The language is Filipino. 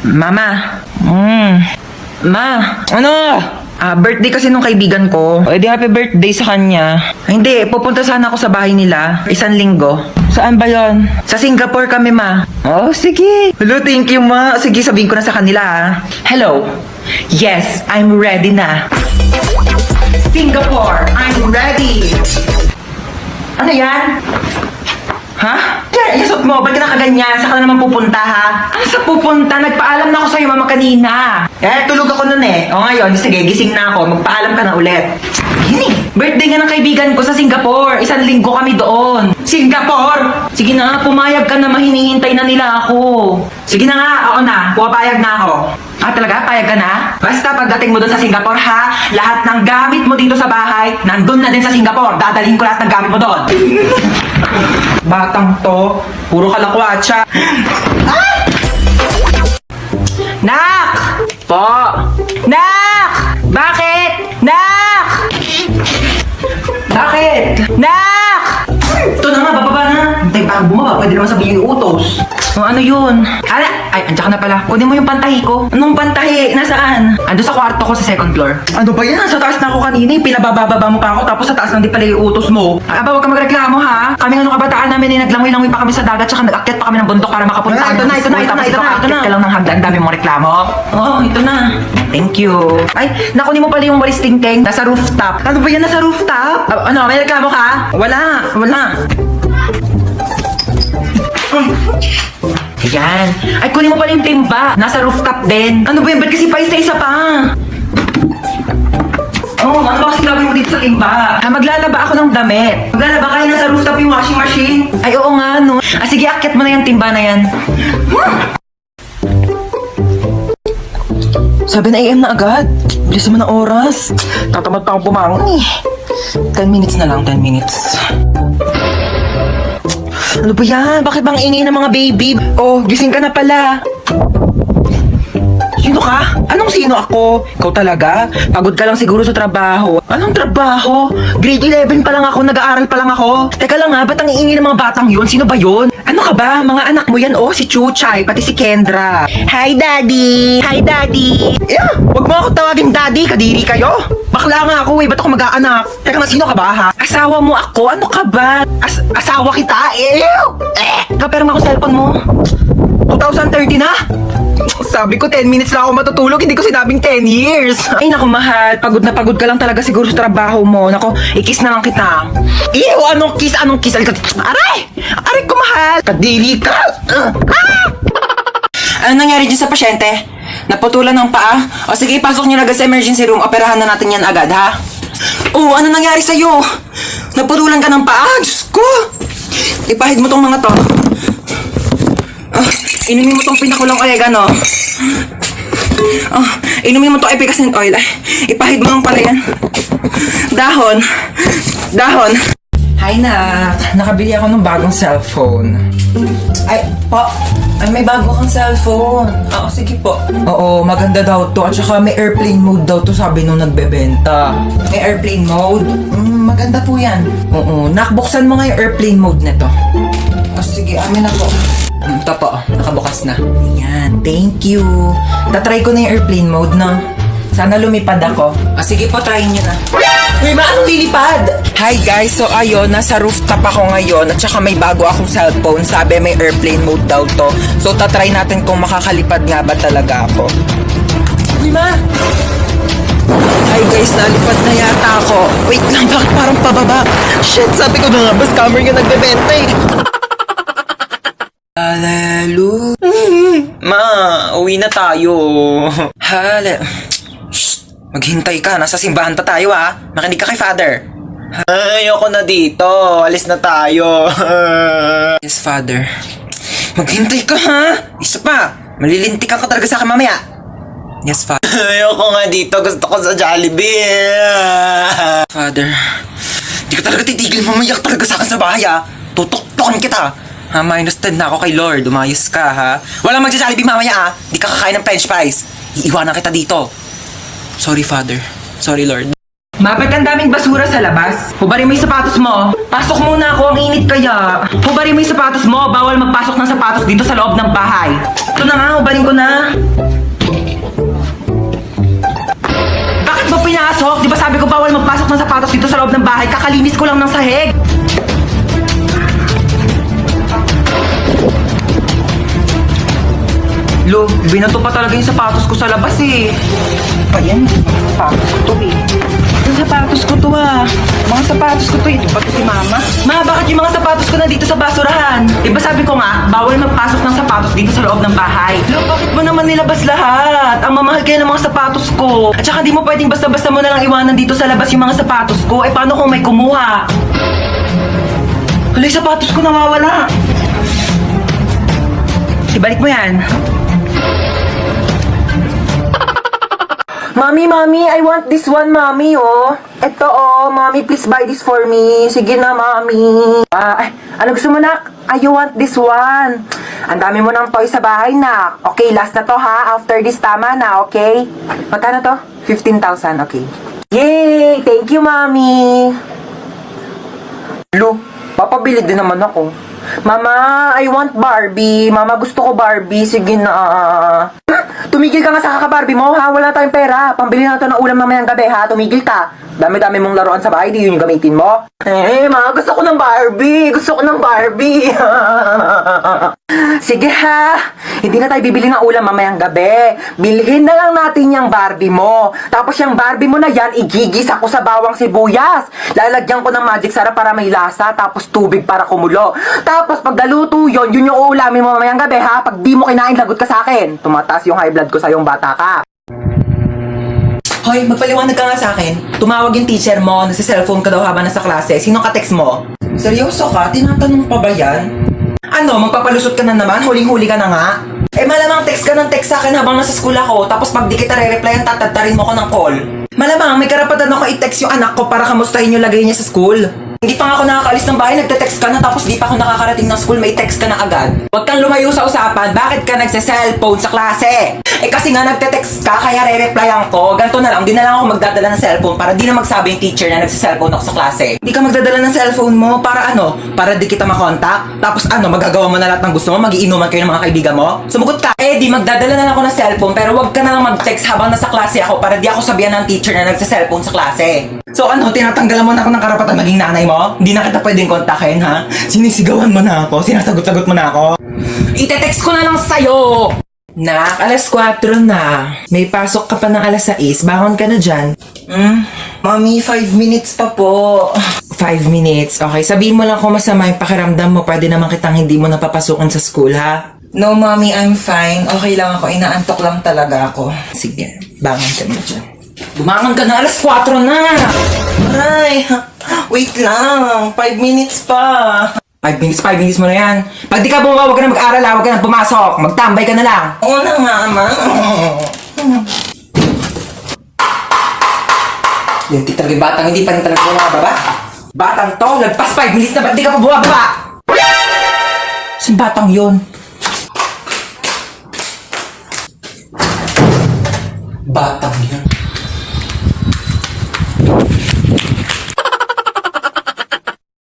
Mama. Ma, ano? Birthday kasi nung kaibigan ko. Eh di happy birthday sa kanya. Hindi, pupunta sana ako sa bahay nila. 1 linggo. Saan ba yon? Sa Singapore kami, ma. Oh, sige. Hello, thank you, ma. Sige, sabihin ko na sa kanila, ha. Hello. Yes, I'm ready na. Singapore, I'm ready. Ano yan? Ha? Kaya isot mo, ba't ka nakaganyan? Saan ka na naman pupunta, ha? Ano sa pupunta? Nagpaalam na ako sa'yo, mama, kanina. Tulog ako nun eh. O ngayon, sige, gising na ako. Magpaalam ka na ulit. Hini, birthday nga ng kaibigan ko sa Singapore. 1 linggo kami doon. Singapore! Sige na, pumayag ka na, mahinihintay na nila ako. Sige na nga, ako na. Pumapayag na ako. Talaga? Payag ka na? Basta pagdating mo doon sa Singapore, ha? Lahat ng gamit mo dito sa bahay, nandun na din sa Singapore. Dadalhin ko lahat ng gamit mo doon. Batang to, puro kalakwatsa. Ah! Nak! Po! Nak! Bakit? Nak! Bakit? Nak! Ito na nga, bababa na. Hintay pa ako bumaba, pwede naman sabihin yung utos. Ano yun? Ay, andyan ka na pala. Kunin mo yung pantahi ko. Anong pantahi? Nasaan? Ando sa kwarto ko sa 2nd floor. Ano ba yan? Sa taas na ako kanina. Pinabababa mo pa ako tapos sa taas lang di pala yung utos mo. Huwag ka magreklamo, ha? Kami nga nung kabataan namin naglangoy-langoy pa kami sa dagat tsaka nag-akyat pa kami ng bundok para makapunta. Ito na. Ito na. Lang ng hagdan, dami mong reklamo. Ito na. Thank you. Ay, nakunin mo pala yung walis tingting. Nasa rooftop. Ano ba yan? Nasa rooftop? May reklamo ka? Wala. Ayan. Ay, kunin mo pala yung timba. Nasa rooftop din. Ano ba yan? Ba't kasi pa isa pa? Ano ba kasi gagawin mo dito sa timba? Maglalaba ako ng damit. Maglalaba kayo nasa rooftop yung washing machine. Ay, oo nga, no. Sige, akyat mo na yung timba na yan. Sabi na AM na agad. Bilis mo ng oras. Tatamad pa akong bumangon eh. 10 minutes na lang, 10 minutes. Ano ba yan? Bakit bang ingay ng mga baby? Oh, gising ka na pala. Sino ka? Anong sino ako? Ikaw talaga? Pagod ka lang siguro sa trabaho. Anong trabaho? Grade 11 pa lang ako, nag-aaral pa lang ako. Teka lang nga, ba't ang iingay ng mga batang yun? Sino ba yun? Ano ka ba? Mga anak mo yan, si Chuchay, pati si Kendra. Hi, Daddy! Hi, Daddy! Wag mo ako tawagin Daddy, kadiri kayo. Bakla nga ako ba't ako mag-aanak? Teka nga, sino ka ba, ha? Asawa mo ako? Ano ka ba? Asawa kita? Kapera nga ako cellphone mo. 2030 na? Sabi ko 10 minutes lang ako matutulog, hindi ko sinabing 10 years. Ay naku mahal, pagod na pagod ka lang talaga siguro sa trabaho mo. Naku, i-kiss na lang kita. Anong kiss? Aray! Aray ko mahal! Kadiri ka! Ano nangyari dyan sa pasyente? Naputulan ng paa? O sige, pasok niyo agad sa emergency room. Operahan na natin yan agad, ha? Ano nangyari sa'yo? Naputulan ka ng paa? Diyos ko! Ipahid mo tong mga to. Inumin mo tong pinakulang oregano. Inumin mo tong efficacent oil. Ipahid mo lang pala yan. Dahon. Hi, Nak. Nakabili ako ng bagong cellphone. Ay, may bago kang cellphone. Sige po. Oo, maganda daw to. At saka may airplane mode daw to, sabi nung nagbebenta. May airplane mode? Maganda po yan. Oo, nakbuksan mo nga yung airplane mode nito. Sige, amin na po. Ito po, nakabukas na. Ayan, thank you. Tatry ko na yung airplane mode, no? Sana lumipad ako. Sige po, try nyo na. Uy, anong lilipad? Hi guys, so ayun, nasa rooftop ako ngayon at saka may bago akong cellphone. Sabi may airplane mode daw to. So tatry natin kung makakalipad nga ba talaga ako. Uy, Ma! Hi guys, nalipad na yata ako. Wait lang, bakit parang pababa? Shit, sabi ko na nga, ba scammer yung nagbebenta eh. Hallelujah. Ma, uwi na tayo. Shh, maghintay ka. Nasa simbahan pa tayo, ha? Makinig ka kay Father. Ayoko na dito. Alis na tayo. Yes, Father. Maghintay ka, ha? Isa pa. Malilintikan ka talaga sa akin mamaya. Yes, Father. Ayoko nga dito. Gusto ko sa Jollibee. Father, di ka talaga titigil. Mamayak talaga sa akin sa bahay, ha? Tutok-tokin kita. Minus 10 na ako kay Lord. Umayos ka, ha? Walang magja-Jollibee mamaya, ha? Di ka kakain ng french fries. Iiwanan kita dito. Sorry, Father. Sorry, Lord. Mapit ang daming basura sa labas. Hubarin mo yung sapatos mo. Pasok muna ako. Ang init kaya. Hubarin mo yung sapatos mo. Bawal magpasok ng sapatos dito sa loob ng bahay. Ito na nga. Hubarin ko na. kakalinis ko lang ng sahig. Lo, binato pa talaga yung sapatos ko sa labas eh. Ayan, sapatos ko to eh. Yung sapatos ko to ah. Mga sapatos ko to eh. Ito pa to si mama. Ma, bakit yung mga sapatos ko nandito sa basurahan? Diba sabi ko nga, bawal magpasok ng sapatos dito sa loob ng bahay. Lo, bakit mo naman nilabas lahat? Ang mamahal kaya ng mga sapatos ko. At saka di mo pwedeng basta-basta mo na lang iwanan dito sa labas yung mga sapatos ko. Eh, paano kung may kumuha? Hala, yung sapatos ko nawawala. Ibalik mo yan. Mami, I want this one, Mami, oh. Ito, oh. Mami, please buy this for me. Sige na, Mami. Ano gusto mo, nak? You want this one. Ang dami mo ng toy sa bahay, nak. Okay, last na to, ha? After this, tama na, okay? Magkano to? 15,000, okay. Yay! Thank you, Mami. Lo, papabili din naman ako. Mama, I want Barbie. Mama, gusto ko Barbie. Sige na. Tumigil ka nga sa kaka-Barbie mo, ha? Wala tayong pera. Pambili na ito ng ulam mamayang gabi, ha? Tumigil ka. Dami-dami mong laruan sa bahay, di yun yung gamitin mo. Ma, gusto ko ng Barbie. Gusto ko ng Barbie. Sige, ha? Hindi na tayo bibili ng ulam mamayang gabi. Bilhin na lang natin yung Barbie mo. Tapos yung Barbie mo na yan, igigisa ko sa bawang sibuyas. Lalagyan ko ng magic sarap para may lasa, tapos tubig para kumulo. Tapos pag naluto yun yung ulamin mo mamayang gabi, ha? Pag di mo kinain, lagot ka sa akin. Tumataas yung high blood ko sa yung bata ka. Hoy, magpaliwanag ka nga sa akin. Tumawag yung teacher mo, nagsi-cellphone ka daw habang nasa klase. Sino ka-text mo? Seryoso ka? Tinatanong pa ba yan? Ano, magpapalusot ka na naman? Huling-huli ka na nga? Eh malamang text ka ng text sa akin habang nasa school ako, tapos pag di kita re-replyan, tatatarin mo ko ng call. Malamang may karapatan ako i-text yung anak ko para kamustahin yung lagay niya sa school. Hindi pa nga ako nakakaalis ng bahay, nagte-text ka na, tapos di pa ako nakakarating ng school, may text ka na agad. Huwag kang lumayo sa usapan, bakit ka nagse-cellphone sa klase? Eh kasi nga nagte-text ka, kaya re-replyan ko. Ganto na lang, di na lang ako magdadala ng cellphone para di na magsabi yung teacher na nagse-cellphone ako sa klase. Di ka magdadala ng cellphone mo, para ano? Para di kita makontak? Tapos ano, magagawa mo na lahat ng gusto mo, magiinuman kayo ng mga kaibigan mo? Sumugot ka! Eh di magdadala na lang ako ng cellphone, pero wag ka na lang mag-text habang nasa klase ako para di ako sabihan ng teacher na nagse-cellphone sa klase. So ano, tinatanggalan mo na ako ng karapatan maging nanay mo? Hindi na kita pwedeng kontakin, ha? Sinisigawan mo na ako, sinasagot-sagot mo na ako. Ite-text ko na lang sa'yo! Nak, alas 4 na. May pasok ka pa ng alas 6. Bangon ka na dyan. Mami, 5 minutes pa po. 5 minutes. Okay, sabihin mo lang kung masama yung pakiramdam mo. Pwede naman kitang hindi mo napapasukan sa school, ha? No, Mami, I'm fine. Okay lang ako. Inaantok lang talaga ako. Sige, bangon ka na dyan. Bumangon ka na, alas 4 na! Aray, wait lang. 5 minutes pa. 5 minutes mo na yan. Pag di ka bumaba, huwag ka na mag-aral, huwag ka na pumasok. Magtambay ka na lang. Oo na, Mama. Yan, talaga batang, hindi pa rin talaga bumababa. Batang to, lagpas 5 minutes na, ba't di ka pa bumababa? Saan batang yun? Batang yun.